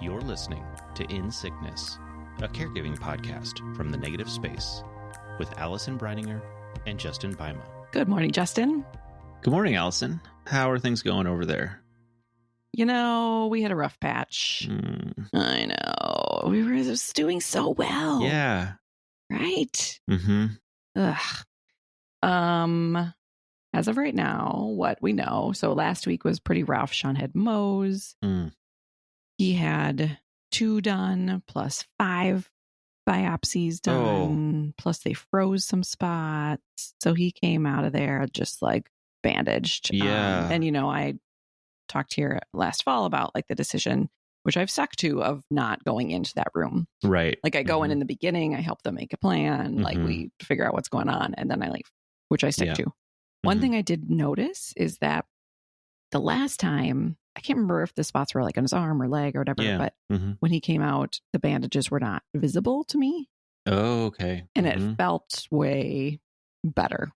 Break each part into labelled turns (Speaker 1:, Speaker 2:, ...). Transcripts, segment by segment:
Speaker 1: You're listening to In Sickness, a caregiving podcast from the Negative Space with Allison Breininger and Justin Bima.
Speaker 2: Good morning, Justin.
Speaker 1: Good morning, Allison. How are things going over there?
Speaker 2: You know, we had a rough patch. I know. We were just doing so well.
Speaker 1: Yeah.
Speaker 2: Right?
Speaker 1: Mm-hmm.
Speaker 2: Ugh. As of right now, what we know. So last week was pretty rough. Sean had Mohs. He had 2 done plus 5 biopsies done. Plus they froze some spots. So he came out of there just like bandaged.
Speaker 1: Yeah.
Speaker 2: And, you know, I talked here last fall about like the decision, which I've stuck to, of not going into that room.
Speaker 1: Right.
Speaker 2: Like I go in the beginning, I help them make a plan. Like we figure out what's going on and then I leave, which I stick to. One thing I did notice is that the last time, I can't remember if the spots were like on his arm or leg or whatever, but when he came out, the bandages were not visible to me.
Speaker 1: Oh, okay.
Speaker 2: And it felt way better.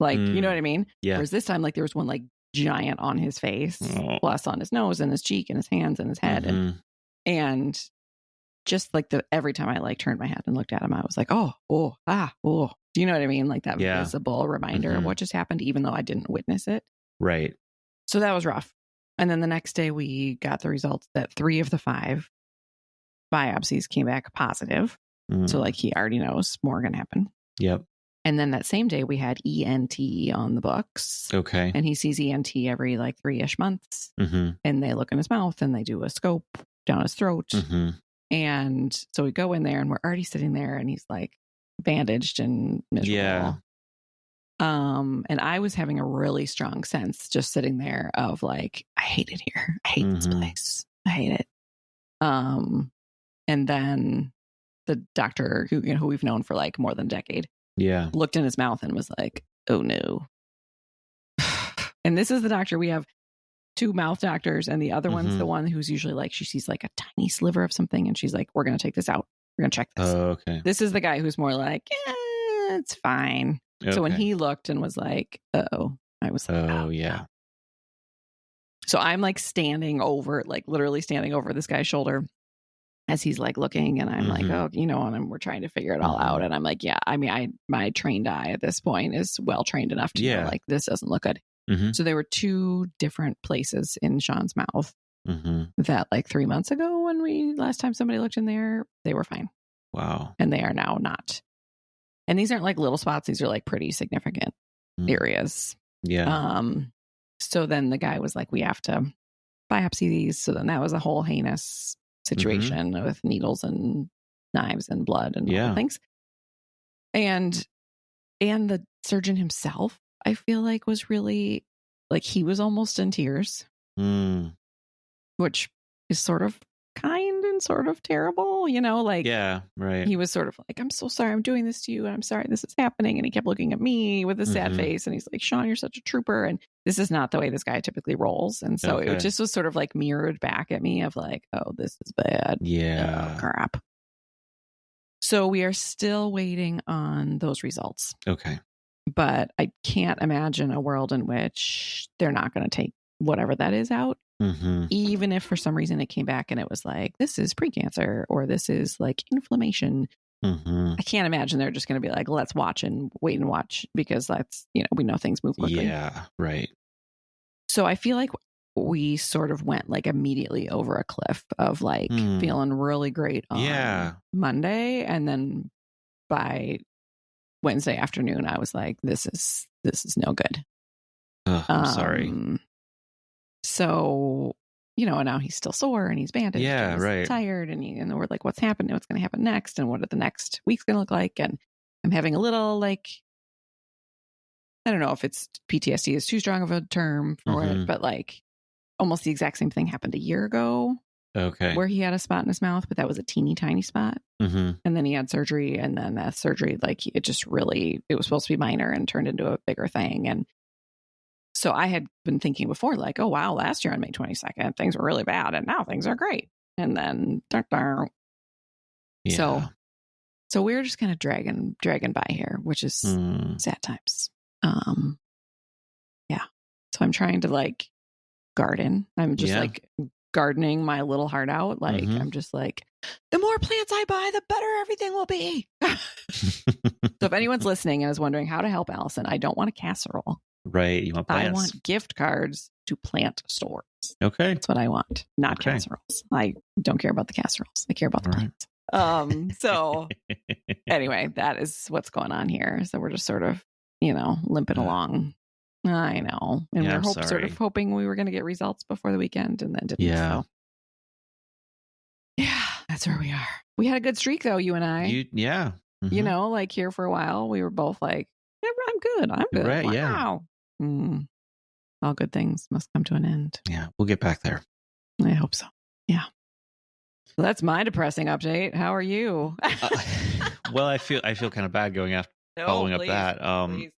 Speaker 2: Like, you know what I mean?
Speaker 1: Yeah.
Speaker 2: Whereas this time, like there was one like giant on his face, plus on his nose and his cheek and his hands and his head. And just like every time I like turned my head and looked at him, I was like, oh. Do you know what I mean? Like that visible reminder of what just happened, even though I didn't witness it.
Speaker 1: Right.
Speaker 2: So that was rough. And then the next day we got the results that 3 of the 5 biopsies came back positive. So like he already knows more going to happen.
Speaker 1: Yep.
Speaker 2: And then that same day we had ENT on the books.
Speaker 1: Okay.
Speaker 2: And he sees ENT every like 3-ish months. And they look in his mouth and they do a scope down his throat. And so we go in there and we're already sitting there and he's like bandaged and miserable.
Speaker 1: Yeah.
Speaker 2: And I was having a really strong sense just sitting there of like, I hate it here. I hate this place. I hate it. And then the doctor who we've known for like more than a decade looked in his mouth and was like, oh no. And this is the doctor. We have 2 mouth doctors and the other one's the one who's usually like, she sees like a tiny sliver of something and she's like, we're going to take this out. We're going to check this.
Speaker 1: Oh, okay.
Speaker 2: This is the guy who's more like, it's fine. Okay. So when he looked and was like, uh-oh, I was like, oh, yeah. So I'm like standing over, like literally standing over this guy's shoulder as he's like looking. And I'm like, oh, you know, and we're trying to figure it all out. And I'm like, yeah, I mean, my trained eye at this point is well trained enough to know like this doesn't look good. So there were 2 different places in Sean's mouth that like 3 months ago when last time somebody looked in there, they were fine.
Speaker 1: Wow.
Speaker 2: And they are now not. And these aren't like little spots. These are like pretty significant areas.
Speaker 1: Yeah.
Speaker 2: So then the guy was like, we have to biopsy these. So then that was a whole heinous situation with needles and knives and blood and all the things. And the surgeon himself, I feel like was really like, he was almost in tears, which is sort of kind and sort of terrible, you know, like, he was sort of like, I'm so sorry I'm doing this to you. And I'm sorry this is happening. And he kept looking at me with a sad face. And he's like, Sean, you're such a trooper. And this is not the way this guy typically rolls. And so it just was sort of like mirrored back at me of like, oh, this is bad.
Speaker 1: Yeah.
Speaker 2: Oh, crap. So we are still waiting on those results.
Speaker 1: Okay.
Speaker 2: But I can't imagine a world in which they're not going to take whatever that is out. Even if for some reason it came back and it was like, this is precancer or this is like inflammation. I can't imagine they're just going to be like, let's watch and wait and watch because that's, you know, we know things move quickly.
Speaker 1: Yeah, right.
Speaker 2: So I feel like we sort of went like immediately over a cliff of like feeling really great on Monday. And then by Wednesday afternoon, I was like, this is no good.
Speaker 1: Oh, I'm sorry.
Speaker 2: So, you know, and now he's still sore and he's bandaged.
Speaker 1: Yeah,
Speaker 2: and he's tired. And we're like, what's happening? What's going to happen next? And what are the next weeks going to look like? And I'm having a little like, I don't know if it's PTSD is too strong of a term for it, but like almost the exact same thing happened a year ago.
Speaker 1: Okay.
Speaker 2: Where he had a spot in his mouth, but that was a teeny tiny spot. And then he had surgery. And then that surgery, like it was supposed to be minor and turned into a bigger thing. And so I had been thinking before, like, oh, wow, last year on May 22nd, things were really bad. And now things are great. And then, so we're just kind of dragging by here, which is sad times. So I'm trying to like garden. I'm just like gardening my little heart out. Like, I'm just like, the more plants I buy, the better everything will be. So if anyone's listening and is wondering how to help Allison, I don't want a casserole.
Speaker 1: Right. You want plants.
Speaker 2: I want gift cards to plant stores.
Speaker 1: Okay.
Speaker 2: That's what I want, not casseroles. I don't care about the casseroles. I care about the plants. So anyway, that is what's going on here. So we're just sort of, limping along. I know. And we're sort of hoping we were going to get results before the weekend and then didn't.
Speaker 1: Yeah.
Speaker 2: So. Yeah, that's where we are. We had a good streak though, you and I. Like here for a while, we were both like, I'm good. I'm good.
Speaker 1: Right,
Speaker 2: wow. Yeah. All good things must come to an end.
Speaker 1: Yeah, we'll get back there.
Speaker 2: I hope so. Yeah. So that's my depressing update. How are you?
Speaker 1: Well, I feel kind of bad going after following up that.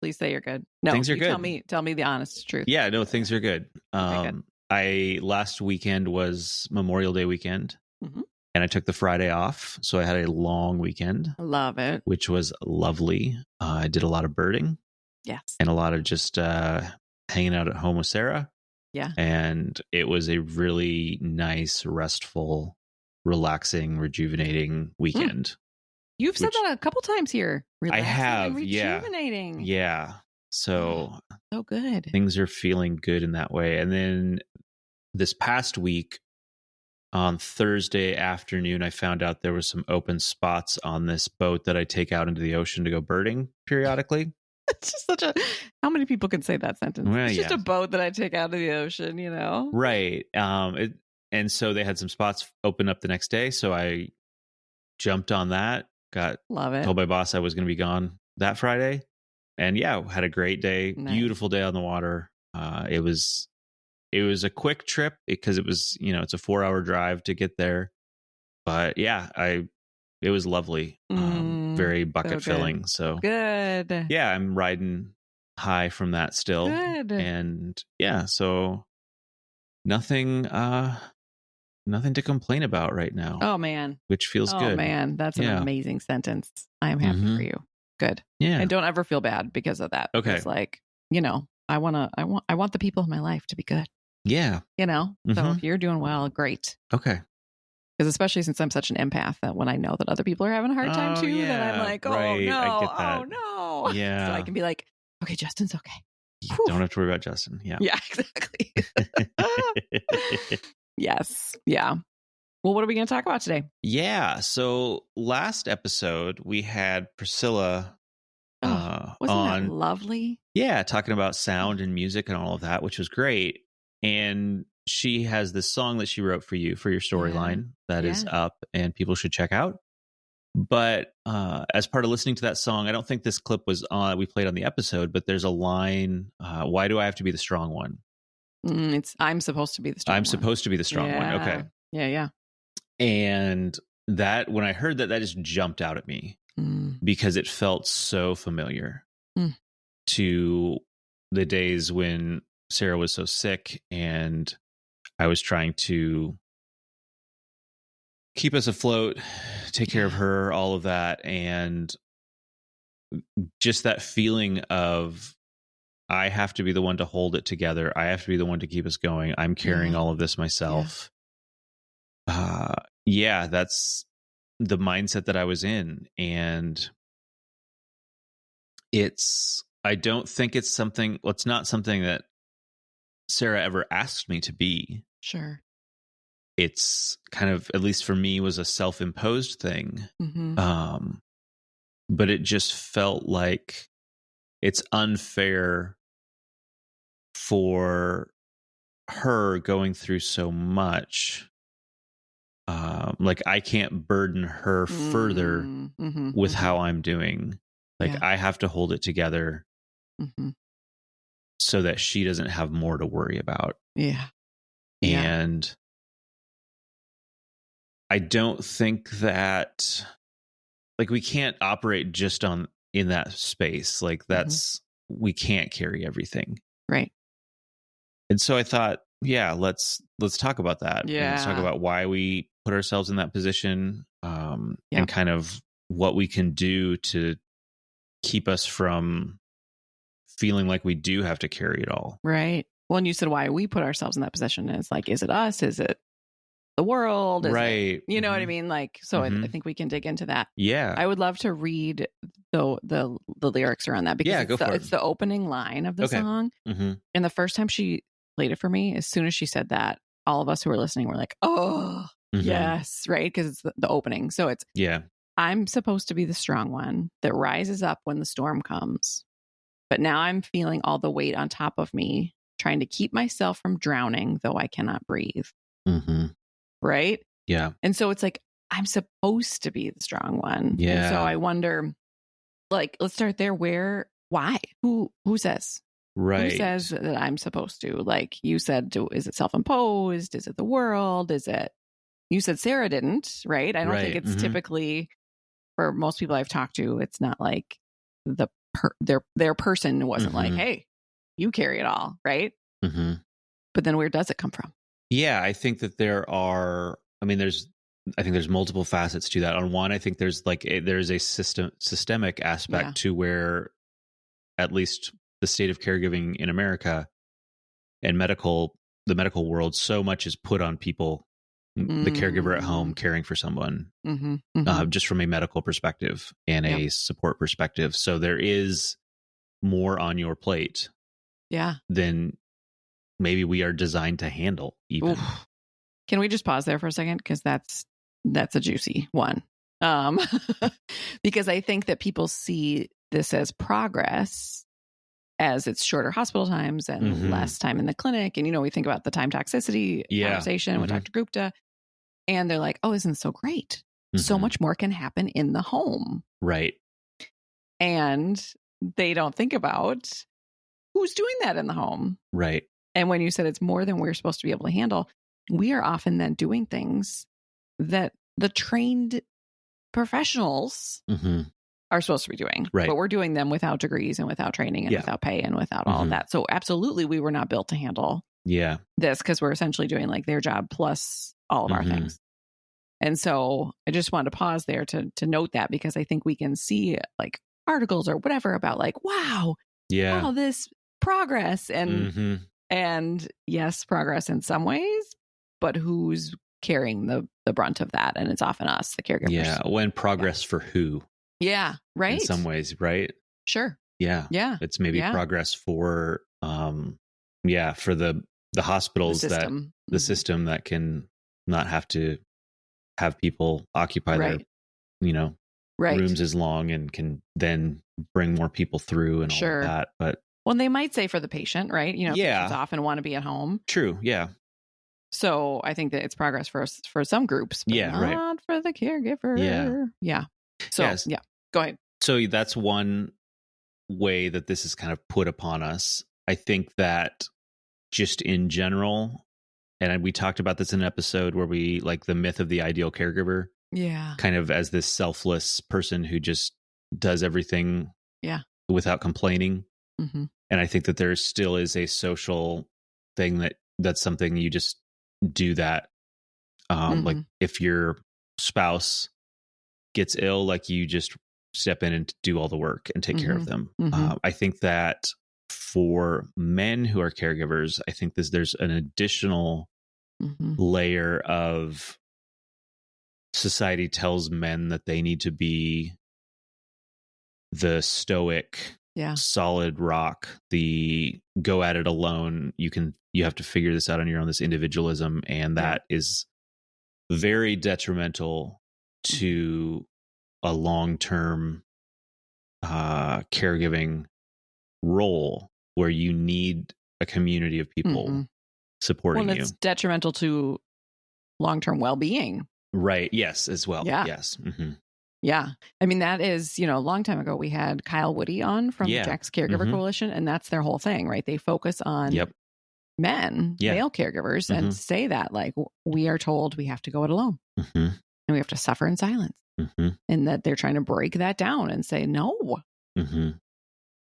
Speaker 2: Please say you're good. No,
Speaker 1: things are good.
Speaker 2: Tell me the honest truth.
Speaker 1: Yeah, no, things are good.
Speaker 2: Good.
Speaker 1: Last weekend was Memorial Day weekend, and I took the Friday off, so I had a long weekend.
Speaker 2: I love it,
Speaker 1: which was lovely. I did a lot of birding,
Speaker 2: yes,
Speaker 1: and a lot of just hanging out at home with Sarah.
Speaker 2: Yeah,
Speaker 1: and it was a really nice, restful, relaxing, rejuvenating weekend.
Speaker 2: You've said that a couple times here. Relaxing,
Speaker 1: I have,
Speaker 2: rejuvenating.
Speaker 1: Yeah. So
Speaker 2: good.
Speaker 1: Things are feeling good in that way. And then this past week, on Thursday afternoon, I found out there was some open spots on this boat that I take out into the ocean to go birding periodically.
Speaker 2: It's just how many people can say that sentence?
Speaker 1: Well,
Speaker 2: it's just a boat that I take out of the ocean,
Speaker 1: Right. And so they had some spots open up the next day. So I jumped on that.
Speaker 2: Love it.
Speaker 1: Told my boss I was going to be gone that Friday. And had a great day.
Speaker 2: Nice.
Speaker 1: Beautiful day on the water. It was a quick trip because it was, it's a 4-hour drive to get there. But it was lovely. Very bucket filling. So
Speaker 2: good.
Speaker 1: Yeah, I'm riding high from that still.
Speaker 2: Good.
Speaker 1: And so nothing to complain about right now.
Speaker 2: Oh man.
Speaker 1: Which feels good.
Speaker 2: Oh man, that's an amazing sentence. I am happy for you. Good.
Speaker 1: Yeah.
Speaker 2: And don't ever feel bad because of that.
Speaker 1: Okay.
Speaker 2: It's like, I want the people in my life to be good.
Speaker 1: Yeah.
Speaker 2: So if you're doing well, great.
Speaker 1: Okay.
Speaker 2: Because especially since I'm such an empath that when I know that other people are having a hard time too, then I'm like,
Speaker 1: right.
Speaker 2: no,
Speaker 1: I get that.
Speaker 2: oh no.
Speaker 1: Yeah.
Speaker 2: So I can be like, okay, Justin's okay.
Speaker 1: You don't have to worry about Justin. Yeah.
Speaker 2: Yeah, exactly. Yes. Yeah. Well, what are we going to talk about today?
Speaker 1: Yeah. So last episode we had Priscilla
Speaker 2: wasn't
Speaker 1: on
Speaker 2: that lovely?
Speaker 1: Yeah, talking about sound and music and all of that, which was great. And she has this song that she wrote for you for your storyline that is up and people should check out. But as part of listening to that song, I don't think this clip was we played on the episode, but there's a line, why do I have to be the strong one?
Speaker 2: I'm supposed to be the strong one.
Speaker 1: I'm supposed to be the strong one. Okay.
Speaker 2: Yeah.
Speaker 1: And that, when I heard that just jumped out at me because it felt so familiar to the days when Sarah was so sick and I was trying to keep us afloat, take care of her, all of that. And just that feeling of, I have to be the one to hold it together. I have to be the one to keep us going. I'm carrying all of this myself. That's the mindset that I was in. And I don't think it's not something that Sarah ever asked me to be.
Speaker 2: Sure.
Speaker 1: It's kind of, at least for me, was a self-imposed thing. But it just felt like it's unfair for her going through so much. Like I can't burden her further with how I'm doing. Like I have to hold it together so that she doesn't have more to worry about.
Speaker 2: Yeah.
Speaker 1: And I don't think that, like, we can't operate just in that space. Like we can't carry everything.
Speaker 2: Right.
Speaker 1: And so I thought, let's talk about that.
Speaker 2: Yeah.
Speaker 1: Let's talk about why we put ourselves in that position, and kind of what we can do to keep us from feeling like we do have to carry it all.
Speaker 2: Right. Well, and you said why we put ourselves in that position. And it's like, is it us? Is it the world? Is
Speaker 1: right.
Speaker 2: it, what I mean? Like, so I think we can dig into that.
Speaker 1: Yeah.
Speaker 2: I would love to read the lyrics around that, because it's the opening line of the song. And the first time she played it for me, as soon as she said that, all of us who were listening were like, oh, yes, right? Because it's the opening. So it's, I'm supposed to be the strong one that rises up when the storm comes. But now I'm feeling all the weight on top of me, trying to keep myself from drowning, though I cannot breathe. Right?
Speaker 1: Yeah.
Speaker 2: And so it's like, I'm supposed to be the strong one.
Speaker 1: Yeah.
Speaker 2: And so I wonder, like, let's start there. Why? Who says?
Speaker 1: Right.
Speaker 2: Who says that I'm supposed to? Like you said, is it self-imposed? Is it the world? You said Sarah didn't, right? I don't think it's typically, for most people I've talked to, it's not like their person wasn't like, hey, you carry it all, right? But then where does it come from?
Speaker 1: Yeah, I think that I think there's multiple facets to that. On one, I think there's a systemic aspect to where, at least the state of caregiving in America and the medical world, so much is put on people, the caregiver at home caring for someone, just from a medical perspective and a support perspective. So there is more on your plate than maybe we are designed to handle even.
Speaker 2: Oof. Can we just pause there for a second? Because that's a juicy one. Because I think that people see this as progress, as it's shorter hospital times and less time in the clinic. And, we think about the time toxicity conversation with Dr. Gupta, and they're like, oh, isn't this so great? So much more can happen in the home.
Speaker 1: Right.
Speaker 2: And they don't think about who's doing that in the home.
Speaker 1: Right.
Speaker 2: And when you said it's more than we're supposed to be able to handle, we are often then doing things that the trained professionals are supposed to be doing.
Speaker 1: Right.
Speaker 2: But we're doing them without degrees and without training and without pay and without all of that. So absolutely, we were not built to handle this, because we're essentially doing like their job plus all of our things. And so I just wanted to pause there to note that, because I think we can see like articles or whatever about like, wow, all this progress and yes, progress in some ways, but who's carrying the brunt of that? And it's often us, the caregivers.
Speaker 1: Yeah. When progress for who?
Speaker 2: Yeah. Right.
Speaker 1: In some ways, right?
Speaker 2: Sure.
Speaker 1: Yeah.
Speaker 2: Yeah.
Speaker 1: It's maybe progress for, for the hospitals, the system that can not have to have people occupy their, rooms as long, and can then bring more people through and all of that. But
Speaker 2: they might say for the patient, right? Patients often want to be at home.
Speaker 1: True. Yeah.
Speaker 2: So I think that it's progress for some groups, but not for the caregiver. Yeah. Yeah. So go ahead.
Speaker 1: So that's one way that this is kind of put upon us. I think that just in general, and we talked about this in an episode where we like the myth of the ideal caregiver. Yeah. Kind of as this selfless person who just does everything without complaining. And I think that there still is a social thing that's something you just do that. Like if your spouse gets ill, like you just step in and do all the work and take care of them. I think that for men who are caregivers, I think there's an additional layer of society tells men that they need to be the stoic, solid rock, the go at it alone. You have to figure this out on your own, this individualism. And that is very detrimental to a long-term caregiving role where you need a community of people supporting you.
Speaker 2: It's detrimental to long-term well-being.
Speaker 1: Right. Yes, as well. Yeah. Yes.
Speaker 2: Yeah. I mean, that is, a long time ago, we had Kyle Woody on from Jack's Caregiver Coalition, and that's their whole thing, right? They focus on men, male caregivers, and say that, like, we are told we have to go it alone and we have to suffer in silence, and that they're trying to break that down and say, no.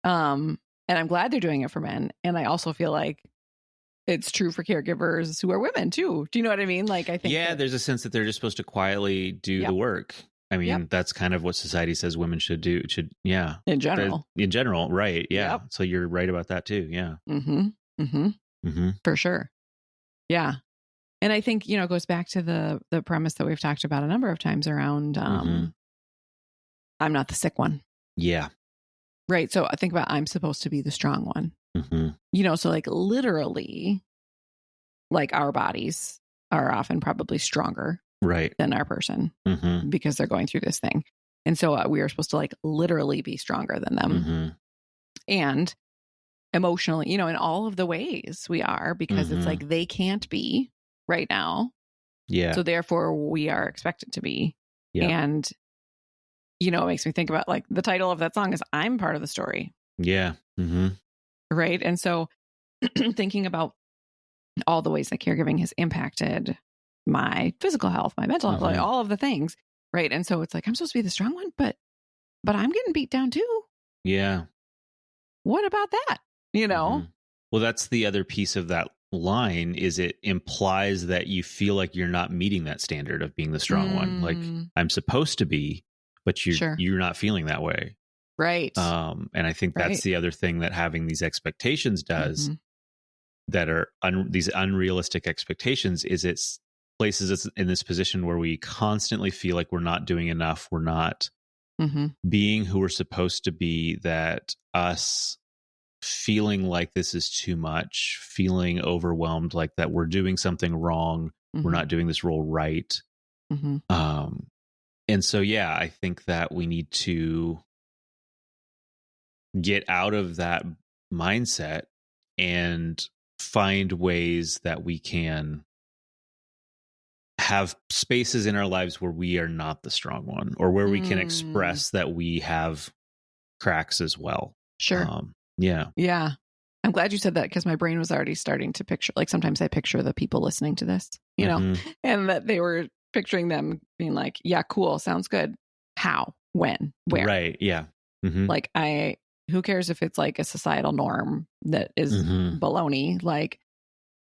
Speaker 2: And I'm glad they're doing it for men. And I also feel like it's true for caregivers who are women too. Do you know what I mean? Like, I think
Speaker 1: there's a sense that they're just supposed to quietly do the work. I mean, that's kind of what society says women should do. In general. Right. Yeah. So you're right about that too. Yeah.
Speaker 2: For sure. Yeah. And I think, it goes back to the premise that we've talked about a number of times around, I'm not the sick one.
Speaker 1: Yeah.
Speaker 2: Right. So I think about, I'm supposed to be the strong one, so like literally, like our bodies are often probably stronger than our person because they're going through this thing. And so we are supposed to like literally be stronger than them and emotionally, in all of the ways we are, because it's like they can't be right now.
Speaker 1: Yeah.
Speaker 2: So therefore we are expected to be. Yeah. And, it makes me think about like the title of that song is I'm part of the story.
Speaker 1: Yeah.
Speaker 2: Right. And so thinking about all the ways that caregiving has impacted my physical health, my mental health, like all of the things. Right. And so it's like, I'm supposed to be the strong one, but I'm getting beat down too.
Speaker 1: Yeah.
Speaker 2: What about that?
Speaker 1: Well, that's the other piece of that line is it implies that you feel like you're not meeting that standard of being the strong one. Like I'm supposed to be, but you're not feeling that way.
Speaker 2: Right.
Speaker 1: And I think that's the other thing that having these expectations does that are these unrealistic expectations is it's places us in this position where we constantly feel like we're not doing enough. We're not being who we're supposed to be, that us feeling like this is too much, feeling overwhelmed, like that we're doing something wrong. We're not doing this role right. And so, yeah, I think that we need to get out of that mindset and find ways that we can have spaces in our lives where we are not the strong one, or where we can express that we have cracks as well.
Speaker 2: Sure.
Speaker 1: Yeah.
Speaker 2: Yeah. I'm glad you said that, because my brain was already starting to picture, like sometimes I picture the people listening to this, and that they were picturing them being like, yeah, cool. Sounds good. How, when, where?
Speaker 1: Right. Yeah.
Speaker 2: Like who cares if it's like a societal norm that is baloney? Like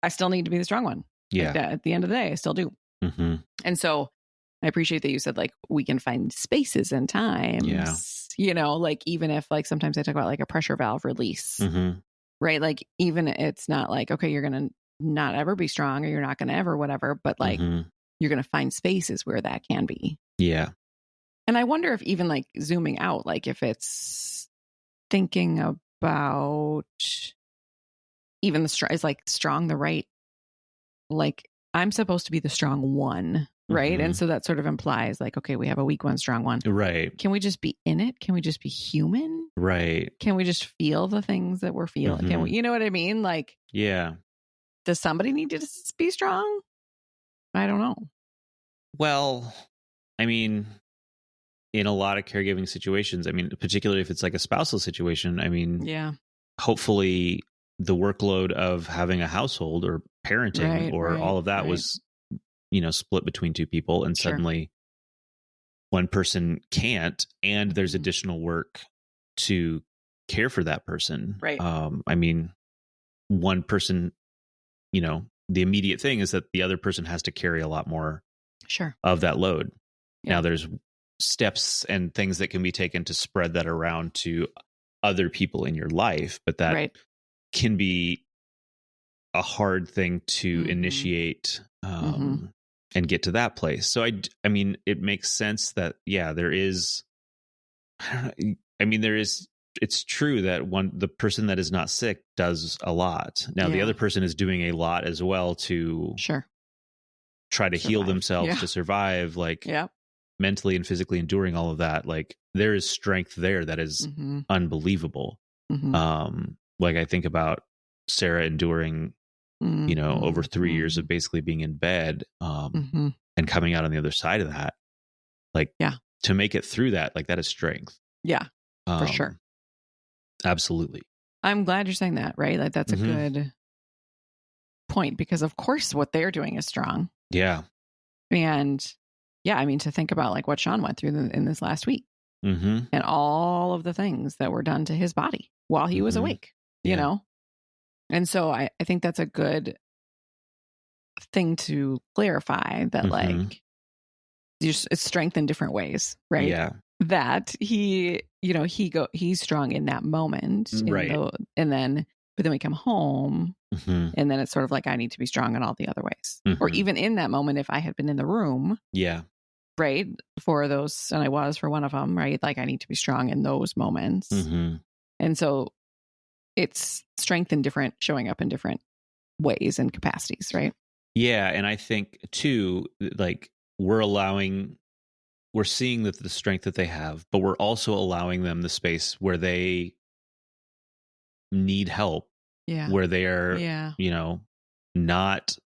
Speaker 2: I still need to be the strong one.
Speaker 1: Yeah.
Speaker 2: Like at the end of the day, I still do. And so I appreciate that you said like we can find spaces and times, like even if like sometimes I talk about like a pressure valve release, right? Like even it's not like, okay, you're going to not ever be strong or you're not going to ever whatever, but like you're going to find spaces where that can be.
Speaker 1: Yeah.
Speaker 2: And I wonder if even like zooming out, like if it's thinking about even is like strong, the right, like I'm supposed to be the strong one. Right. And so that sort of implies like, okay, we have a weak one, strong one.
Speaker 1: Right.
Speaker 2: Can we just be in it? Can we just be human?
Speaker 1: Right.
Speaker 2: Can we just feel the things that we're feeling? Can we, you know what I mean? Like,
Speaker 1: yeah.
Speaker 2: Does somebody need to be strong? I don't know.
Speaker 1: Well, I mean, in a lot of caregiving situations, I mean, particularly if it's like a spousal situation, I mean, hopefully the workload of having a household or parenting all of that was, split between two people, and suddenly one person can't, and there's additional work to care for that person.
Speaker 2: Right.
Speaker 1: I mean, one person, the immediate thing is that the other person has to carry a lot more of that load. Yeah. Now there's steps and things that can be taken to spread that around to other people in your life, but that can be a hard thing to initiate and get to that place. So I mean, it makes sense that, there is, it's true that the person that is not sick does a lot. Now the other person is doing a lot as well to try to heal themselves, to survive, like mentally and physically enduring all of that. Like there is strength there that is unbelievable. Like I think about Sarah enduring, over 3 years of basically being in bed, and coming out on the other side of that, like, to make it through that, like that is strength.
Speaker 2: Yeah, for sure.
Speaker 1: Absolutely.
Speaker 2: I'm glad you're saying that, right? Like that's a good point, because of course what they're doing is strong.
Speaker 1: Yeah.
Speaker 2: And I mean, to think about like what Sean went through in this last week and all of the things that were done to his body while he was awake, you know? And so I think that's a good thing to clarify, that like it's strength in different ways, right?
Speaker 1: Yeah.
Speaker 2: That he's strong in that moment,
Speaker 1: right?
Speaker 2: And then But then we come home and then it's sort of like, I need to be strong in all the other ways. Or even in that moment, if I had been in the room.
Speaker 1: Yeah.
Speaker 2: Right. For those, and I was for one of them, right? Like I need to be strong in those moments. And so it's strength in different, showing up in different ways and capacities, right?
Speaker 1: Yeah. And I think too, like we're seeing that the strength that they have, but we're also allowing them the space where they need help.
Speaker 2: Yeah.
Speaker 1: Where they are, you know, not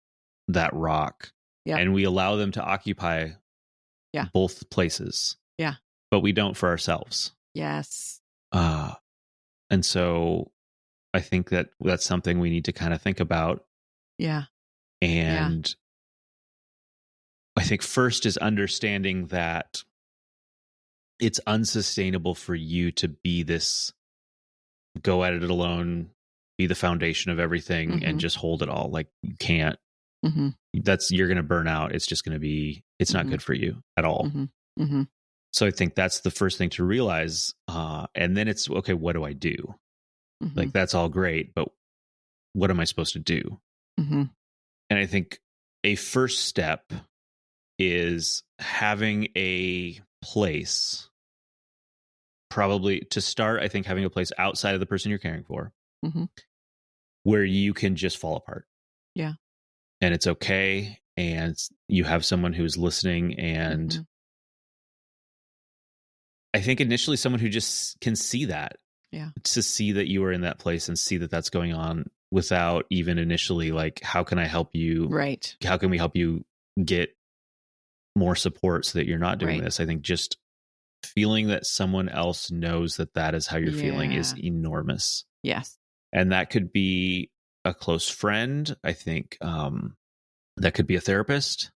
Speaker 1: that rock.
Speaker 2: Yeah.
Speaker 1: And we allow them to occupy both places.
Speaker 2: Yeah.
Speaker 1: But we don't for ourselves.
Speaker 2: Yes.
Speaker 1: And so I think that that's something we need to kind of think about.
Speaker 2: Yeah.
Speaker 1: And I think first is understanding that it's unsustainable for you to be this go at it alone, be the foundation of everything and just hold it all. Like you can't. You're going to burn out. It's just going to be, it's not good for you at all. So I think that's the first thing to realize. And then it's, okay, what do I do? Like, that's all great, but what am I supposed to do? And I think a first step is having a place, probably to start, I think having a place outside of the person you're caring for, where you can just fall apart.
Speaker 2: Yeah.
Speaker 1: And it's okay. And you have someone who's listening. And I think initially someone who just can see that. Yeah. To see that you are in that place and see that that's going on without even initially like, how can I help you?
Speaker 2: Right.
Speaker 1: How can we help you get more support so that you're not doing this? I think just feeling that someone else knows that that is how you're feeling is enormous.
Speaker 2: Yes.
Speaker 1: And that could be a close friend. I think that could be a therapist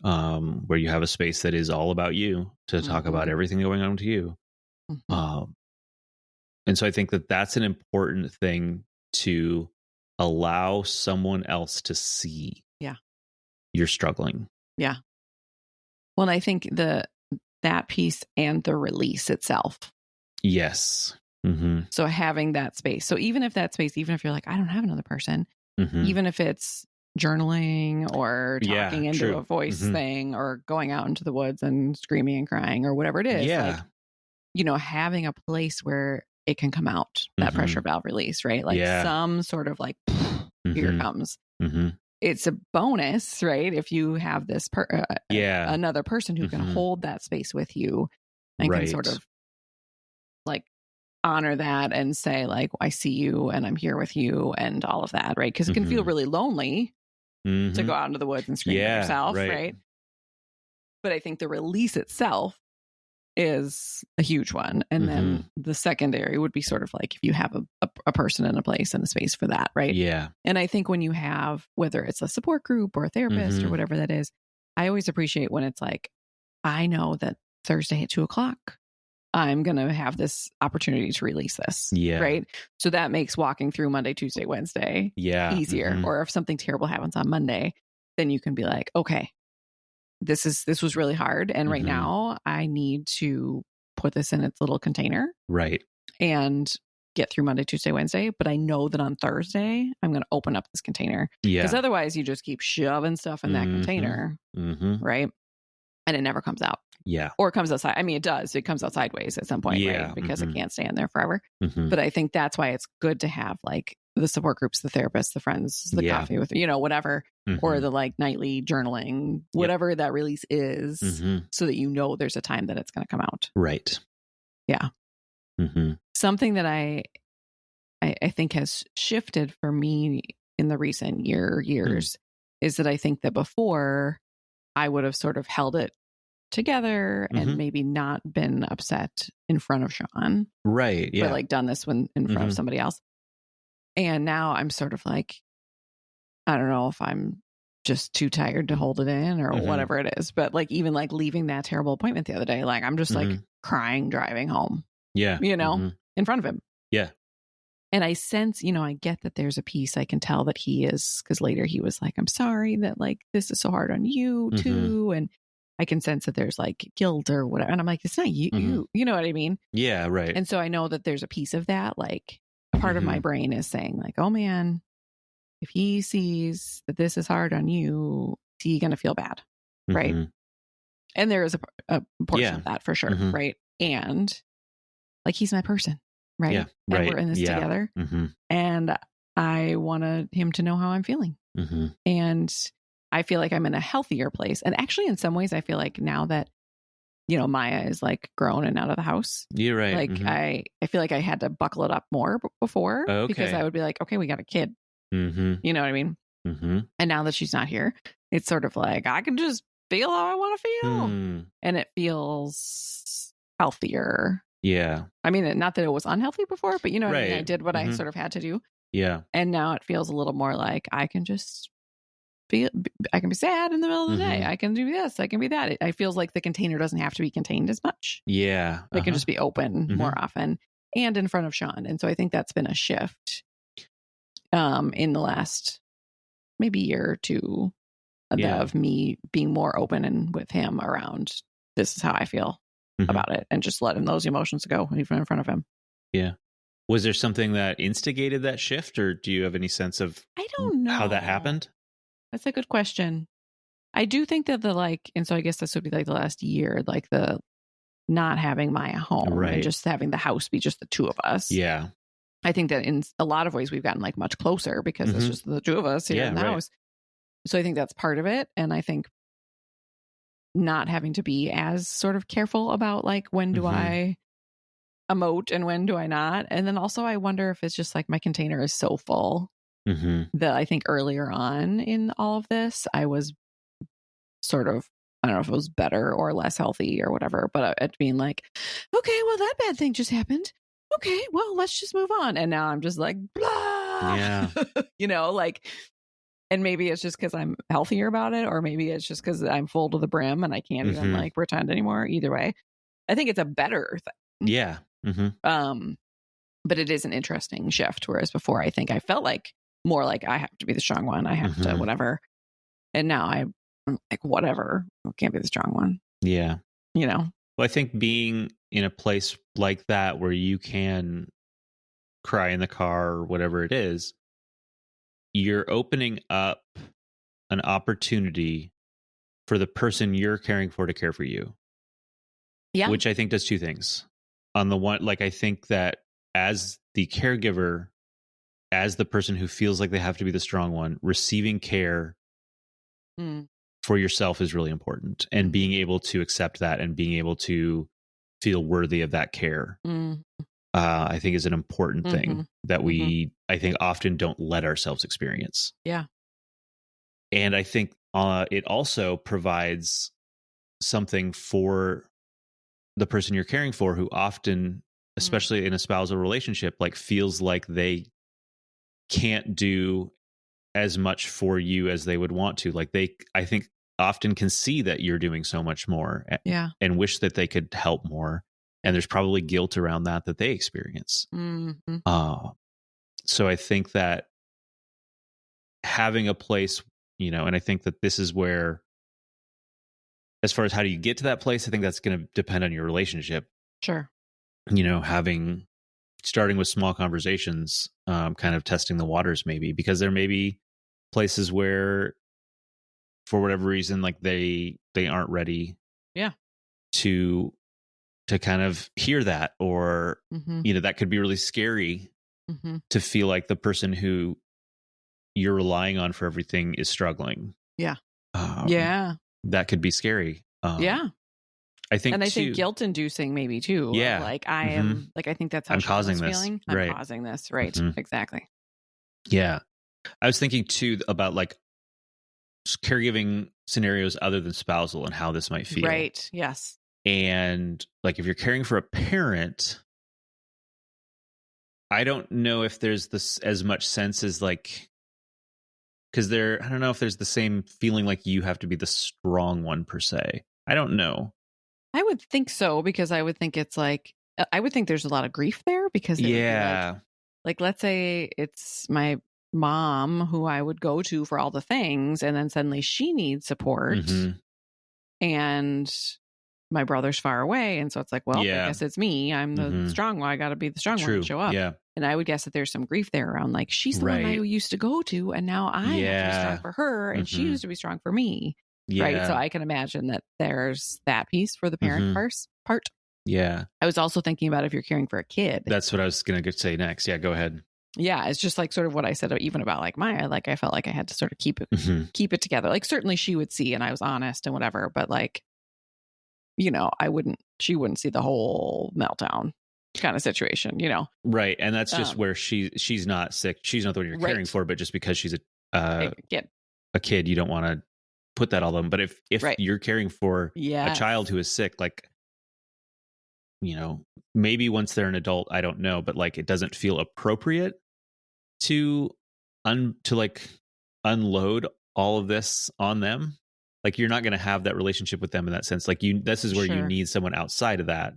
Speaker 1: where you have a space that is all about you to talk about everything going on to you. And so I think that that's an important thing to allow someone else to see. Yeah. You're struggling.
Speaker 2: Yeah. Well, I think that piece and the release itself.
Speaker 1: Yes.
Speaker 2: So having that space. So even if that space, even if you're like, I don't have another person, even if it's journaling or talking into a voice thing or going out into the woods and screaming and crying or whatever it is, like, you know, having a place where it can come out, that pressure valve release, right? Like some sort of like, here it comes. It's a bonus, right? If you have this another person who can hold that space with you and can sort of like honor that and say like, I see you and I'm here with you and all of that, right? Because it can feel really lonely to go out into the woods and scream at yourself, right? But I think the release itself is a huge one. And then the secondary would be sort of like if you have a person and a place and a space for that, right? Yeah. And I think when you have, whether it's a support group or a therapist or whatever that is, I always appreciate when it's like, I know that Thursday at 2:00, I'm going to have this opportunity to release this. Yeah. Right. So that makes walking through Monday, Tuesday, Wednesday easier. Or if something terrible happens on Monday, then you can be like, okay, this was really hard. And right now I need to put this in its little container. Right. And get through Monday, Tuesday, Wednesday. But I know that on Thursday, I'm going to open up this container. Yeah. Because otherwise you just keep shoving stuff in that container. Right. And it never comes out. Yeah. Or it comes outside. I mean, it does. It comes out sideways at some point, right? Because it can't stand there forever. But I think that's why it's good to have like the support groups, the therapists, the friends, the coffee with, you know, whatever, or the like nightly journaling, whatever that release is, so that you know there's a time that it's going to come out. Right. Yeah. Something that I think has shifted for me in the recent years is that I think that before I would have sort of held it together and maybe not been upset in front of Sean. Right. Yeah. But like done this when in front of somebody else. And now I'm sort of like, I don't know if I'm just too tired to hold it in or whatever it is. But like even like leaving that terrible appointment the other day, like I'm just like crying driving home. Yeah. You know, in front of him. Yeah. And I sense, you know, I get that there's a piece I can tell that he is, because later he was like, I'm sorry that like this is so hard on you too. And I can sense that there's like guilt or whatever. And I'm like, it's not you, you know what I mean? Yeah, right. And so I know that there's a piece of that, like, of part of my brain is saying like, oh man, if he sees that this is hard on you, is he going to feel bad? Right. And there is a portion of that for sure. Right. And like, he's my person. Right.
Speaker 1: Yeah,
Speaker 2: and we're in this together. And I want him to know how I'm feeling. And I feel like I'm in a healthier place. And actually, in some ways, I feel like now that, you know, Maya is like grown and out of the house.
Speaker 1: You're right.
Speaker 2: Like I feel like I had to buckle it up more before because I would be like, okay, we got a kid. You know what I mean? And now that she's not here, it's sort of like, I can just feel how I want to feel. And it feels healthier.
Speaker 1: Yeah.
Speaker 2: I mean, not that it was unhealthy before, but you know what I mean? I did what I sort of had to do.
Speaker 1: Yeah.
Speaker 2: And now it feels a little more like I can just feel, I can be sad in the middle of the day. I can do this. I can be that. It feels like the container doesn't have to be contained as much.
Speaker 1: Yeah.
Speaker 2: It can just be open more often and in front of Sean. And so I think that's been a shift in the last maybe year or two of me being more open and with him around this is how I feel about it and just letting those emotions go even in front of him.
Speaker 1: Yeah. Was there something that instigated that shift, or do you have any sense of
Speaker 2: I don't know
Speaker 1: how that happened?
Speaker 2: That's a good question. I do think that and so I guess this would be like the last year, like the not having Maya home and just having the house be just the two of us.
Speaker 1: Yeah.
Speaker 2: I think that in a lot of ways we've gotten like much closer because it's just the two of us here in the house. So I think that's part of it. And I think not having to be as sort of careful about like, when do I emote and when do I not? And then also I wonder if it's just like my container is so full that I think earlier on in all of this, I was sort of, I don't know if it was better or less healthy or whatever, but at being like, okay, well, that bad thing just happened. Okay, well, let's just move on. And now I'm just like, blah,
Speaker 1: yeah,
Speaker 2: you know, like, and maybe it's just because I'm healthier about it, or maybe it's just because I'm full to the brim and I can't even like pretend anymore. Either way, I think it's a better thing.
Speaker 1: Yeah.
Speaker 2: But it is an interesting shift. Whereas before, I think I felt like more like I have to be the strong one. I have to whatever. And now I'm like, whatever. I can't be the strong one.
Speaker 1: Yeah.
Speaker 2: You know?
Speaker 1: Well, I think being in a place like that where you can cry in the car or whatever it is, you're opening up an opportunity for the person you're caring for to care for you.
Speaker 2: Yeah.
Speaker 1: Which I think does two things. On the one, like, I think that as the caregiver, as the person who feels like they have to be the strong one, receiving care for yourself is really important. And being able to accept that and being able to feel worthy of that care, I think is an important thing that we, I think, often don't let ourselves experience.
Speaker 2: Yeah.
Speaker 1: And I think it also provides something for the person you're caring for, who often, especially in a spousal relationship, like feels like they can't do as much for you as they would want to. Like I think often can see that you're doing so much more and wish that they could help more. And there's probably guilt around that they experience. So I think that having a place, and I think that this is where, as far as how do you get to that place, I think that's going to depend on your relationship.
Speaker 2: Sure.
Speaker 1: Starting with small conversations, kind of testing the waters maybe, because there may be places where, for whatever reason, like they aren't ready to kind of hear that, or, that could be really scary to feel like the person who you're relying on for everything is struggling.
Speaker 2: Yeah.
Speaker 1: That could be scary. I think guilt-inducing
Speaker 2: maybe too.
Speaker 1: Yeah.
Speaker 2: Like I am, like, I think that's how
Speaker 1: I'm causing this.
Speaker 2: Feeling. I'm causing this. Right. Exactly.
Speaker 1: Yeah. I was thinking too about like caregiving scenarios other than spousal and how this might feel.
Speaker 2: Right. Yes.
Speaker 1: And like, if you're caring for a parent, I don't know if there's this as much sense as like, because I don't know if there's the same feeling like you have to be the strong one per se. I don't know. I
Speaker 2: would think so, because I would think it's like, I would think there's a lot of grief there, because like let's say it's my mom who I would go to for all the things, and then suddenly she needs support, and my brother's far away, and so it's like, well, I guess it's me. I'm the strong one. I got to be the strong one to show up.
Speaker 1: Yeah.
Speaker 2: And I would guess that there's some grief there around like, she's the one I used to go to, and now I have to be strong for her, and she used to be strong for me. Right. So I can imagine that there's that piece for the parent part.
Speaker 1: Yeah.
Speaker 2: I was also thinking about if you're caring for a kid.
Speaker 1: That's what I was going to say next. Yeah, go ahead.
Speaker 2: Yeah, it's just like sort of what I said even about like Maya. Like I felt like I had to sort of keep it together. Like certainly she would see, and I was honest and whatever, but like, you know, she wouldn't see the whole meltdown kind of situation, you know?
Speaker 1: Right. And that's just where she's not sick. She's not the one you're caring for, but just because she's a kid, you don't want to put that all on them. But if you're caring for a child who is sick, like, you know, maybe once they're an adult, I don't know, but like, it doesn't feel appropriate to like unload all of this on them. Like, you're not going to have that relationship with them in that sense. Like this is where you need someone outside of that.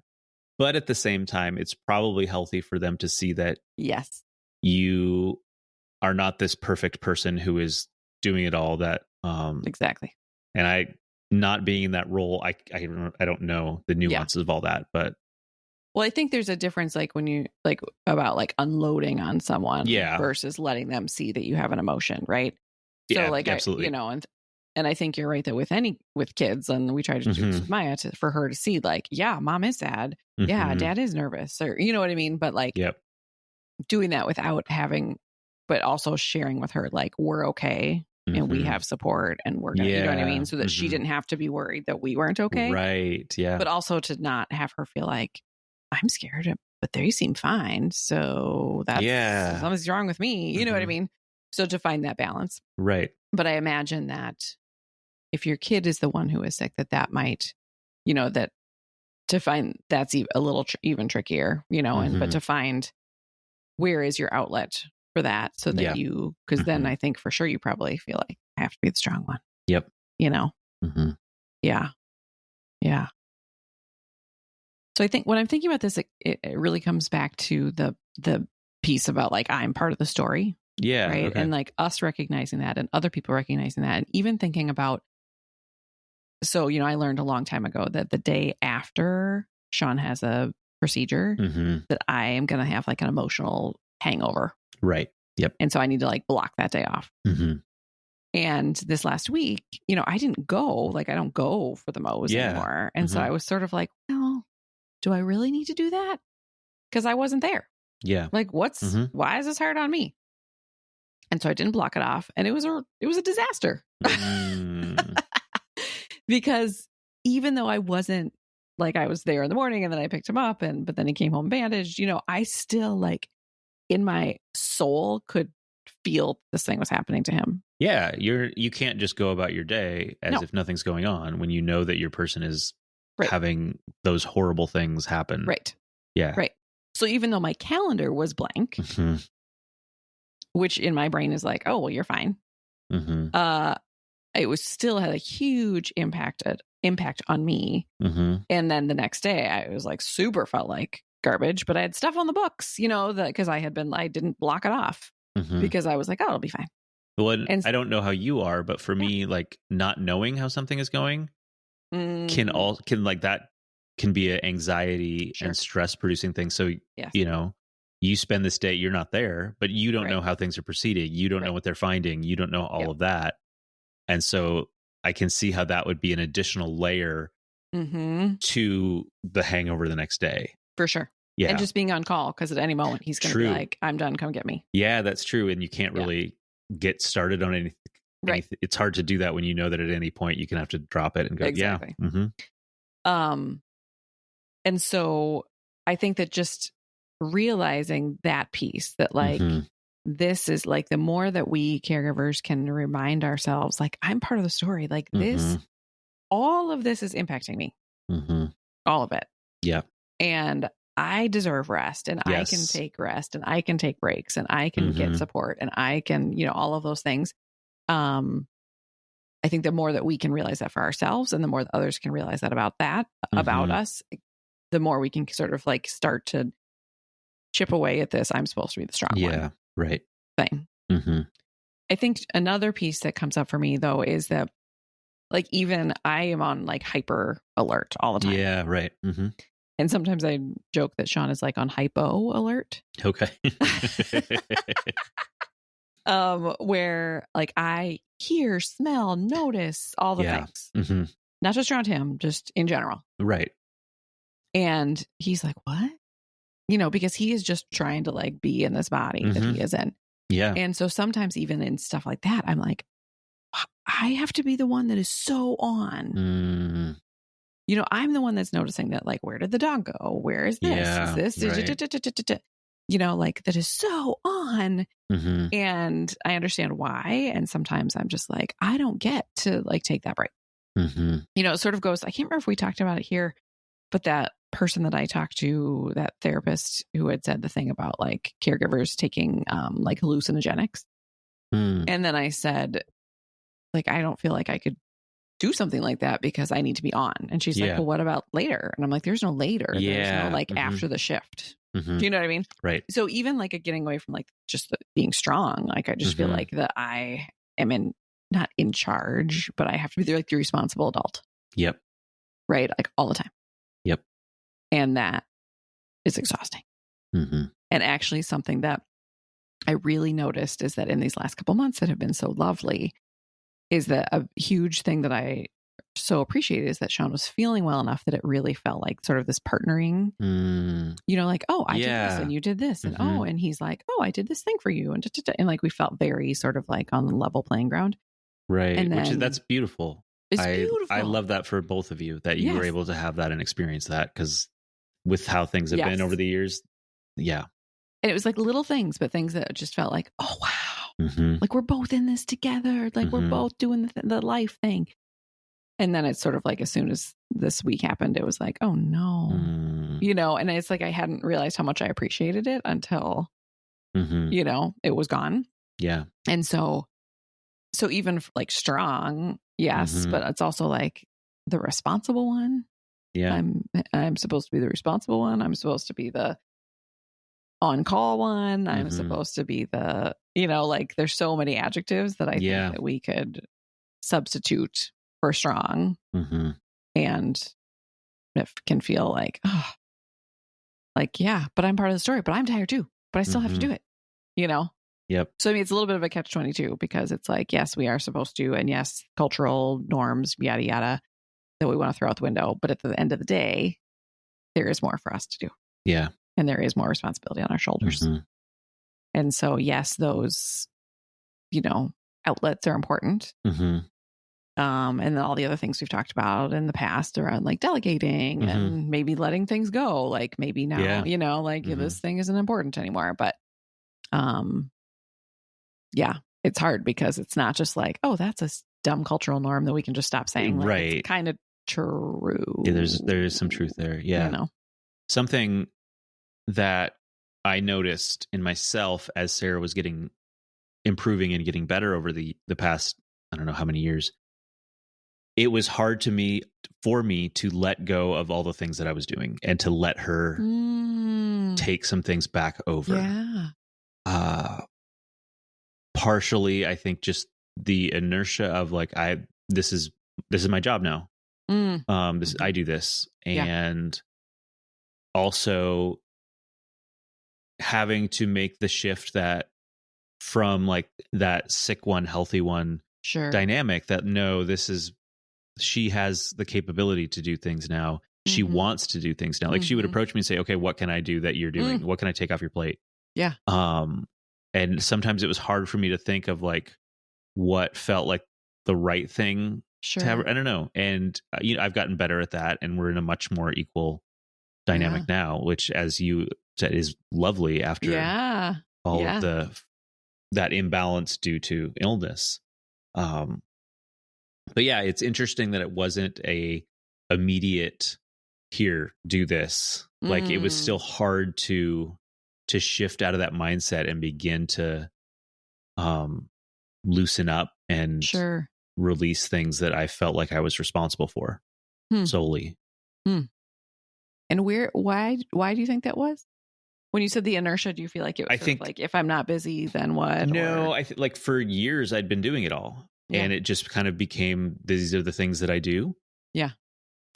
Speaker 1: But at the same time, it's probably healthy for them to see that you are not this perfect person who is doing it all. That
Speaker 2: exactly.
Speaker 1: And I not being in that role, I don't know the nuances of all that, but.
Speaker 2: Well, I think there's a difference, like when you like about like unloading on someone versus letting them see that you have an emotion, right? So like, absolutely. And I think you're right that with kids, and we try to do this with Maya for her to see like, yeah, mom is sad. Yeah, dad is nervous, or you know what I mean? But like doing that without having, but also sharing with her, like, we're okay and we have support and we're gonna, you know what I mean? So that she didn't have to be worried that we weren't okay.
Speaker 1: Right. Yeah.
Speaker 2: But also to not have her feel like, I'm scared, but they seem fine. So that's something's wrong with me. You know what I mean? So to find that balance.
Speaker 1: Right.
Speaker 2: But I imagine that if your kid is the one who is sick, that might, you know, that to find that's a little even trickier, you know, but to find where is your outlet for that so that you, because then I think for sure you probably feel like I have to be the strong one.
Speaker 1: Yep.
Speaker 2: You know? Yeah. Yeah. So I think when I'm thinking about this, it really comes back to the piece about like, I'm part of the story.
Speaker 1: Yeah.
Speaker 2: Right.
Speaker 1: Okay.
Speaker 2: And like us recognizing that and other people recognizing that, and even thinking about, so, you know, I learned a long time ago that the day after Sean has a procedure that I am going to have like an emotional hangover.
Speaker 1: Right. Yep.
Speaker 2: And so I need to like block that day off. And this last week, you know, I didn't go, like, I don't go for the Mo's anymore. And so I was sort of like, well, do I really need to do that? Because I wasn't there.
Speaker 1: Yeah.
Speaker 2: Like, why is this hard on me? And so I didn't block it off. And it was a disaster. Because even though I wasn't, like, I was there in the morning and then I picked him up but then he came home bandaged, you know, I still like in my soul could feel this thing was happening to him.
Speaker 1: Yeah. You can't just go about your day as if nothing's going on when you know that your person is having those horrible things happen.
Speaker 2: Right.
Speaker 1: Yeah.
Speaker 2: Right. So even though my calendar was blank, which in my brain is like, oh, well, you're fine. It was still had a huge impact on me. And then the next day I was like, super felt like garbage, but I had stuff on the books, you know, because I didn't block it off because I was like, oh, it'll be fine.
Speaker 1: Well, and I don't know how you are, but for me, like not knowing how something is going can be an anxiety and stress producing thing. So, you know, you spend this day, you're not there, but you don't know how things are proceeding. You don't know what they're finding. You don't know all of that. And so I can see how that would be an additional layer to the hangover the next day.
Speaker 2: For sure.
Speaker 1: Yeah.
Speaker 2: And just being on call, because at any moment he's going to be like, I'm done, come get me.
Speaker 1: Yeah, that's true. And you can't really get started on anything. Right. It's hard to do that when you know that at any point you can have to drop it and go,
Speaker 2: exactly. And so I think that just realizing that piece, that like, this is like, the more that we caregivers can remind ourselves, like, I'm part of the story, like this, all of this is impacting me, all of it.
Speaker 1: Yeah.
Speaker 2: And I deserve rest, and I can take rest, and I can take breaks, and I can get support, and I can, you know, all of those things. I think the more that we can realize that for ourselves, and the more that others can realize that about us, the more we can sort of like start to chip away at this, I'm supposed to be the strong one.
Speaker 1: Right.
Speaker 2: Thing. I think another piece that comes up for me though is that, like, even I am on like hyper alert all the time.
Speaker 1: Yeah. Right.
Speaker 2: And sometimes I joke that Sean is like on hypo alert.
Speaker 1: Okay.
Speaker 2: Where like I hear, smell, notice all the things.
Speaker 1: Mm-hmm.
Speaker 2: Not just around him, just in general.
Speaker 1: Right.
Speaker 2: And he's like, what? You know, because he is just trying to like be in this body that he is in.
Speaker 1: Yeah.
Speaker 2: And so sometimes even in stuff like that, I'm like, I have to be the one that is so on. You know, I'm the one that's noticing that, like, where did the dog go? Where is this?
Speaker 1: Yeah,
Speaker 2: Is this?
Speaker 1: right.
Speaker 2: You know, like that is so on.
Speaker 1: Mm-hmm.
Speaker 2: And I understand why. And sometimes I'm just like, I don't get to like take that break.
Speaker 1: Mm-hmm.
Speaker 2: You know, it sort of goes, I can't remember if we talked about it here, but that person that I talked to, that therapist who had said the thing about like caregivers taking like hallucinogenics. And then I said, like, I don't feel like I could do something like that because I need to be on. And she's like, well, what about later? And I'm like, there's no later. There's no like after the shift. Do you know what I mean?
Speaker 1: Right.
Speaker 2: So even like getting away from like just being strong, like I just feel like that I am not in charge, but I have to be like the responsible adult.
Speaker 1: Yep.
Speaker 2: Right. Like all the time.
Speaker 1: Yep.
Speaker 2: And that is exhausting. And actually something that I really noticed is that in these last couple months that have been so lovely is that a huge thing that I so appreciated is that Sean was feeling well enough that it really felt like sort of this partnering, you know, like, oh, I did this and you did this. And oh, and he's like, oh, I did this thing for you. And like, we felt very sort of like on the level playing ground.
Speaker 1: Right.
Speaker 2: And then,
Speaker 1: that's beautiful.
Speaker 2: It's beautiful.
Speaker 1: I love that for both of you, that you were able to have that and experience that, because with how things have been over the years. Yeah.
Speaker 2: And it was like little things, but things that just felt like, oh, wow. Like we're both in this together. Like we're both doing the life thing. And then it's sort of like, as soon as this week happened, it was like, oh no, you know, and it's like, I hadn't realized how much I appreciated it until, you know, it was gone.
Speaker 1: Yeah.
Speaker 2: And so even like strong, yes, but it's also like the responsible one.
Speaker 1: Yeah.
Speaker 2: I'm supposed to be the responsible one. I'm supposed to be the on-call one. I'm supposed to be the, you know, like there's so many adjectives that I think that we could substitute for strong. And it can feel like, oh, like, yeah, but I'm part of the story, but I'm tired too, but I still have to do it, you know?
Speaker 1: Yep.
Speaker 2: So, I mean, it's a little bit of a catch-22 because it's like, yes, we are supposed to, and yes, cultural norms, yada, yada, that we want to throw out the window. But at the end of the day, there is more for us to do.
Speaker 1: Yeah.
Speaker 2: And there is more responsibility on our shoulders. And so, yes, those, you know, outlets are important. And then all the other things we've talked about in the past around like delegating and maybe letting things go. Like maybe now, you know, like this thing isn't important anymore. But yeah, it's hard because it's not just like, oh, that's a dumb cultural norm that we can just stop saying. Like,
Speaker 1: right.
Speaker 2: It's kind of true.
Speaker 1: Yeah, there is some truth there. Yeah.
Speaker 2: You know?
Speaker 1: Something that I noticed in myself as Sarah was improving and getting better over the past, I don't know how many years, it was hard for me to let go of all the things that I was doing and to let her take some things back over.
Speaker 2: Yeah.
Speaker 1: Partially, I think just the inertia of like, this is my job now. I do this. And also having to make the shift that from like that sick one, healthy one dynamic, that no, she has the capability to do things now. She wants to do things now. Like she would approach me and say, okay, what can I do that you're doing? What can I take off your plate?
Speaker 2: Yeah.
Speaker 1: And sometimes it was hard for me to think of like what felt like the right thing to have. I don't know. And you know, I've gotten better at that, and we're in a much more equal dynamic now, which, as you said, is lovely after all of that imbalance due to illness. But yeah, it's interesting that it wasn't a immediate here, do this. Like it was still hard to shift out of that mindset and begin to loosen up and release things that I felt like I was responsible for solely.
Speaker 2: And why do you think that was? When you said the inertia, do you feel like it was like, if I'm not busy, then what?
Speaker 1: No, I think like for years I'd been doing it all. And it just kind of became, these are the things that I do.
Speaker 2: Yeah.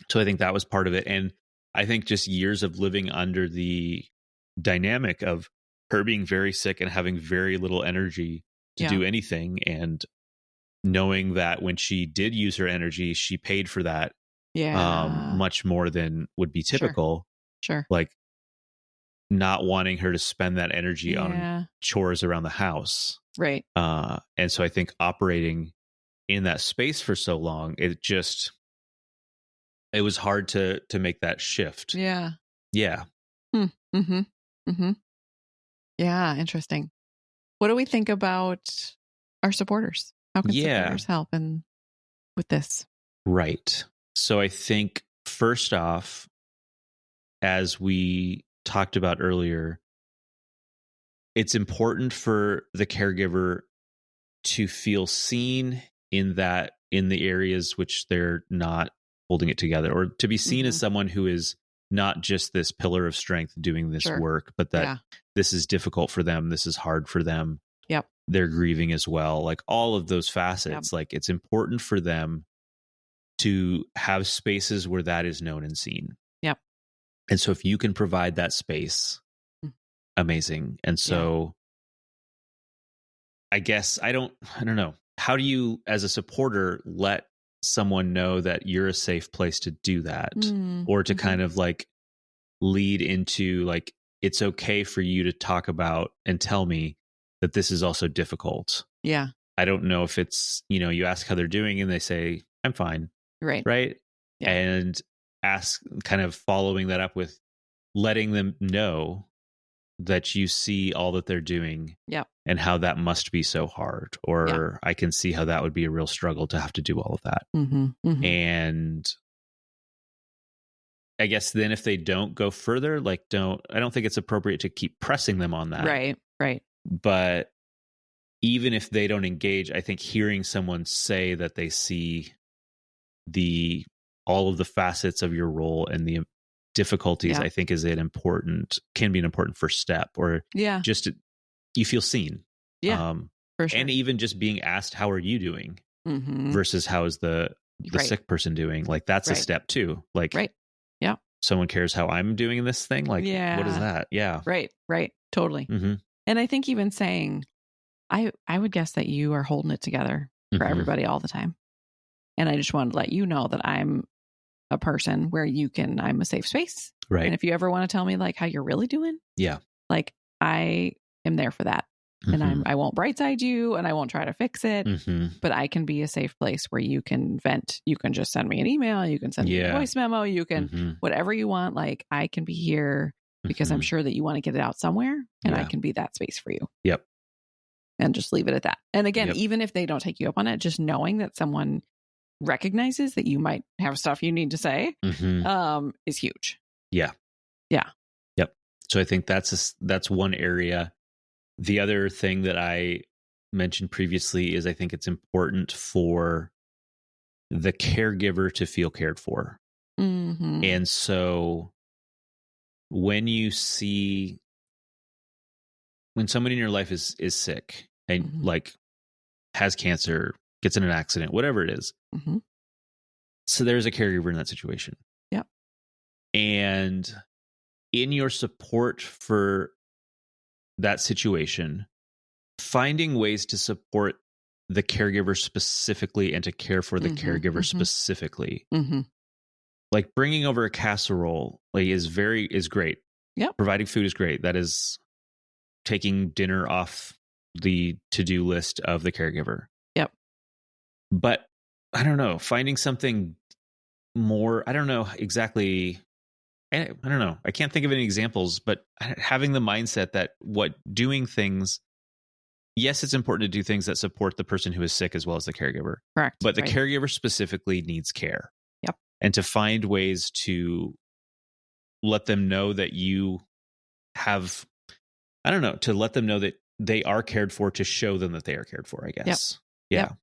Speaker 1: So I think that was part of it. And I think just years of living under the dynamic of her being very sick and having very little energy to do anything, and knowing that when she did use her energy, she paid for that much more than would be typical.
Speaker 2: Sure.
Speaker 1: Like not wanting her to spend that energy on chores around the house.
Speaker 2: Right.
Speaker 1: And so I think operating in that space for so long, it was hard to make that shift.
Speaker 2: Yeah.
Speaker 1: Yeah.
Speaker 2: Mm-hmm. Mm-hmm. Yeah. Interesting. What do we think about our supporters? How can supporters help with this?
Speaker 1: Right. So I think first off, as we talked about earlier, it's important for the caregiver to feel seen in the areas which they're not holding it together, or to be seen as someone who is not just this pillar of strength doing this work, but that this is difficult for them. This is hard for them.
Speaker 2: Yep.
Speaker 1: They're grieving as well. Like all of those facets, like it's important for them to have spaces where that is known and seen.
Speaker 2: Yep.
Speaker 1: And so if you can provide that space, amazing. And so I guess I don't know. How do you, as a supporter, let someone know that you're a safe place to do that, or to kind of like lead into like, it's okay for you to talk about and tell me that this is also difficult.
Speaker 2: Yeah.
Speaker 1: I don't know if it's, you ask how they're doing and they say, I'm fine.
Speaker 2: Right.
Speaker 1: Right.
Speaker 2: Yeah.
Speaker 1: And ask, kind of following that up with letting them know that you see all that they're doing and how that must be so hard, or I can see how that would be a real struggle to have to do all of that. And I guess then if they don't go further, I don't think it's appropriate to keep pressing them on that.
Speaker 2: Right.
Speaker 1: But even if they don't engage, I think hearing someone say that they see all of the facets of your role and the difficulties, I think can be an important first step, or just you feel seen.
Speaker 2: Yeah. For sure.
Speaker 1: And even just being asked, how are you doing? Versus how is the sick person doing? Like that's a step too. Like,
Speaker 2: yeah.
Speaker 1: Someone cares how I'm doing in this thing. Like, what is that? Yeah.
Speaker 2: Right. Totally. And I think even saying, I would guess that you are holding it together for everybody all the time. And I just wanted to let you know that I'm a person where I'm a safe space.
Speaker 1: Right.
Speaker 2: And if you ever want to tell me like how you're really doing, like I am there for that. And I won't brightside you and I won't try to fix it, but I can be a safe place where you can vent. You can just send me an email. You can send me a voice memo. You can, whatever you want. Like I can be here because I'm sure that you want to get it out somewhere, and I can be that space for you.
Speaker 1: Yep.
Speaker 2: And just leave it at that. And again, even if they don't take you up on it, just knowing that someone recognizes that you might have stuff you need to say is huge.
Speaker 1: Yeah. Yep. So I think that's one area. The other thing that I mentioned previously is I think it's important for the caregiver to feel cared for. And so when somebody in your life is sick and like has cancer, gets in an accident, whatever it is. So there's a caregiver in that situation.
Speaker 2: Yep.
Speaker 1: And in your support for that situation, finding ways to support the caregiver specifically and to care for the caregiver specifically. Like bringing over a casserole is great.
Speaker 2: Yep.
Speaker 1: Providing food is great. That is taking dinner off the to-do list of the caregiver.
Speaker 2: Yep.
Speaker 1: But I don't know, finding something more, I don't know exactly. I don't know. I can't think of any examples, but having the mindset that doing things, yes, it's important to do things that support the person who is sick as well as the caregiver.
Speaker 2: Correct.
Speaker 1: But the caregiver specifically needs care.
Speaker 2: Yep.
Speaker 1: And to find ways to let them know that you have, I don't know, to let them know that they are cared for, to show them that they are cared for, I guess.
Speaker 2: Yep.
Speaker 1: Yeah.
Speaker 2: Yep.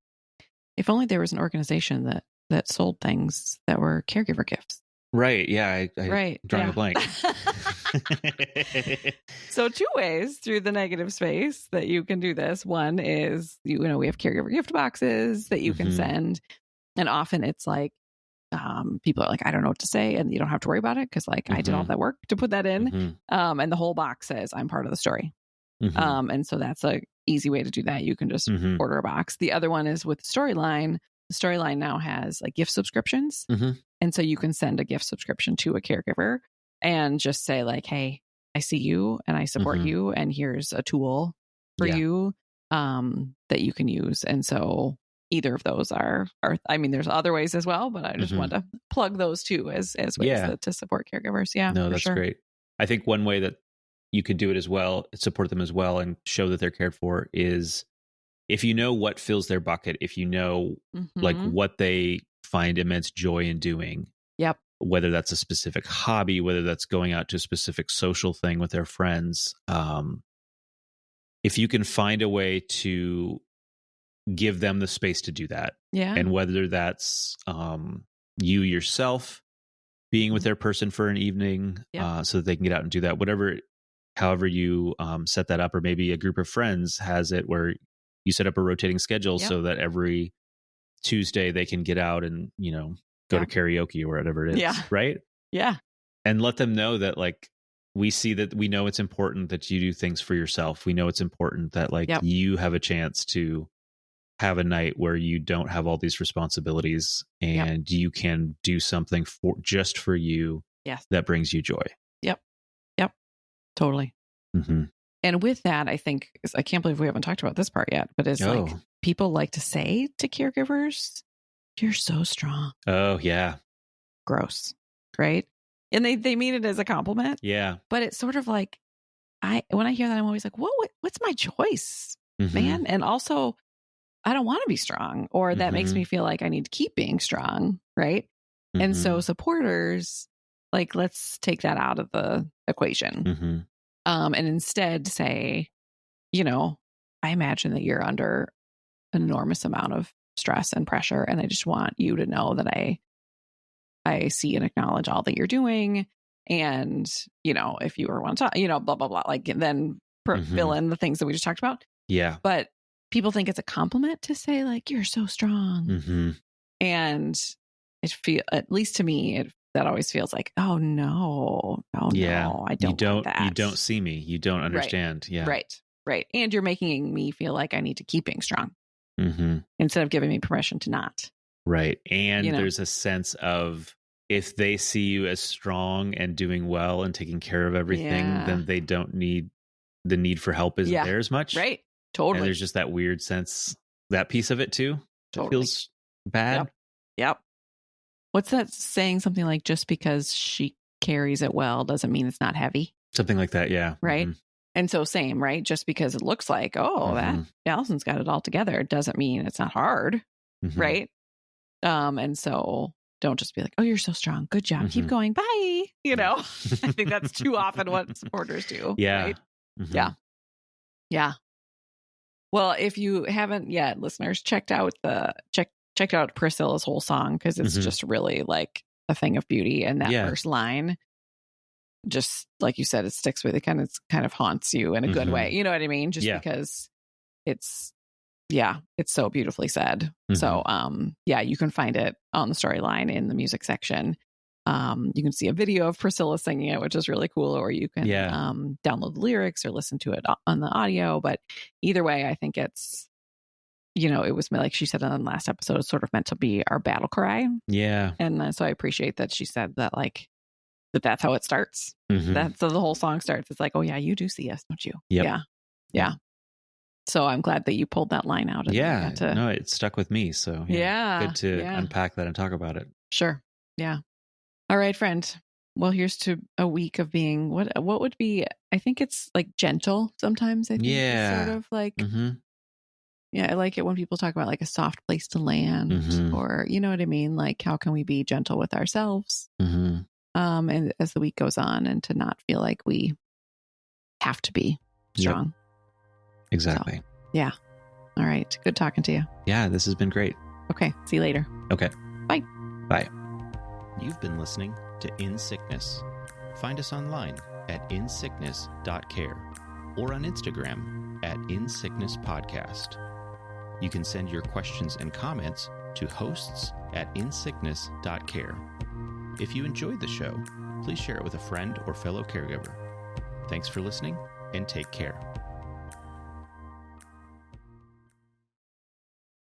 Speaker 2: If only there was an organization that sold things that were caregiver gifts.
Speaker 1: Right. Yeah. I drawing a blank.
Speaker 2: So 2 ways through the negative space that you can do this. One is, we have caregiver gift boxes that you can send. And often it's like people are like, I don't know what to say, and you don't have to worry about it because like I did all that work to put that in. And the whole box says I'm part of the story. And so that's a easy way to do that. You can just order a box. The other one is with Storyline. The Storyline now has like gift subscriptions. And so you can send a gift subscription to a caregiver and just say like, hey, I see you and I support you. And here's a tool for you that you can use. And so either of those are, I mean, there's other ways as well, but I just wanted to plug those two as ways to support caregivers. Yeah.
Speaker 1: No, that's great. I think one way that you could do it as well, support them as well, and show that they're cared for is if you know what fills their bucket, if you know like what they find immense joy in doing.
Speaker 2: Yep.
Speaker 1: Whether that's a specific hobby, whether that's going out to a specific social thing with their friends. If you can find a way to give them the space to do that.
Speaker 2: Yeah.
Speaker 1: And whether that's you yourself being with their person for an evening so that they can get out and do that, however you set that up, or maybe a group of friends has it where you set up a rotating schedule so that every Tuesday they can get out and, go to karaoke or whatever it is.
Speaker 2: Yeah.
Speaker 1: Right.
Speaker 2: Yeah.
Speaker 1: And let them know that like, we know it's important that you do things for yourself. We know it's important that like you have a chance to have a night where you don't have all these responsibilities and you can do something just for you that brings you joy.
Speaker 2: Yep. Totally. And with that, I think, I can't believe we haven't talked about this part yet, but it's like people like to say to caregivers, you're so strong.
Speaker 1: Oh, yeah.
Speaker 2: Gross. Right. And they mean it as a compliment.
Speaker 1: Yeah.
Speaker 2: But it's sort of like, when I hear that, I'm always like, what's my choice, man? And also, I don't want to be strong, or that makes me feel like I need to keep being strong. Right. And so supporters, like, let's take that out of the equation. And instead say, I imagine that you're under an enormous amount of stress and pressure. And I just want you to know that I see and acknowledge all that you're doing. And, if you ever want to talk, blah, blah, blah, like then fill in the things that we just talked about.
Speaker 1: Yeah.
Speaker 2: But people think it's a compliment to say like, you're so strong. And at least to me, that always feels like, oh no, I don't want that.
Speaker 1: You don't see me. You don't understand.
Speaker 2: Right.
Speaker 1: Yeah.
Speaker 2: Right. And you're making me feel like I need to keep being strong instead of giving me permission to not.
Speaker 1: Right. And there's a sense of, if they see you as strong and doing well and taking care of everything, then they don't need, the need for help isn't there as much.
Speaker 2: Right. Totally.
Speaker 1: And there's just that weird sense, that piece of it too. Totally. It feels bad.
Speaker 2: Yep. What's that saying? Something like, just because she carries it well doesn't mean it's not heavy. Something
Speaker 1: like that. Yeah.
Speaker 2: Right. And so same, right? Just because it looks like, that Allison's got it all together, doesn't mean it's not hard. Right. And so don't just be like, oh, you're so strong. Good job. Keep going. Bye. I think that's too often what supporters do.
Speaker 1: Yeah.
Speaker 2: Right? Yeah. Well, if you haven't yet, listeners, checked out Priscilla's whole song, because it's just really like a thing of beauty. And that first line, just like you said, it sticks with you. It kind of haunts you in a good way. You know what I mean? Just because it's so beautifully said. So, you can find it on the Storyline in the music section. You can see a video of Priscilla singing it, which is really cool, or you can download the lyrics or listen to it on the audio. But either way, I think it's, it was like she said in the last episode, it's sort of meant to be our battle cry. Yeah. And so I appreciate that she said that, like, that's how it starts. That's how the whole song starts. It's like, oh yeah, you do see us, don't you? Yep. Yeah. So I'm glad that you pulled that line out. And
Speaker 1: no, it stuck with me. So good to unpack that and talk about it.
Speaker 2: Sure. Yeah. All right, friend. Well, here's to a week of being what would be, I think it's like gentle sometimes. I think it's sort of like, I like it when people talk about like a soft place to land, or, you know what I mean? Like, how can we be gentle with ourselves? And as the week goes on, and to not feel like we have to be strong.
Speaker 1: Yep. Exactly.
Speaker 2: So, all right. Good talking to you.
Speaker 1: Yeah, this has been great.
Speaker 2: Okay. See you later.
Speaker 1: Okay.
Speaker 2: Bye.
Speaker 1: Bye.
Speaker 3: You've been listening to In Sickness. Find us online at insickness.care or on Instagram at InSicknessPodcast. You can send your questions and comments to hosts@insickness.care. If you enjoyed the show, please share it with a friend or fellow caregiver. Thanks for listening, and take care.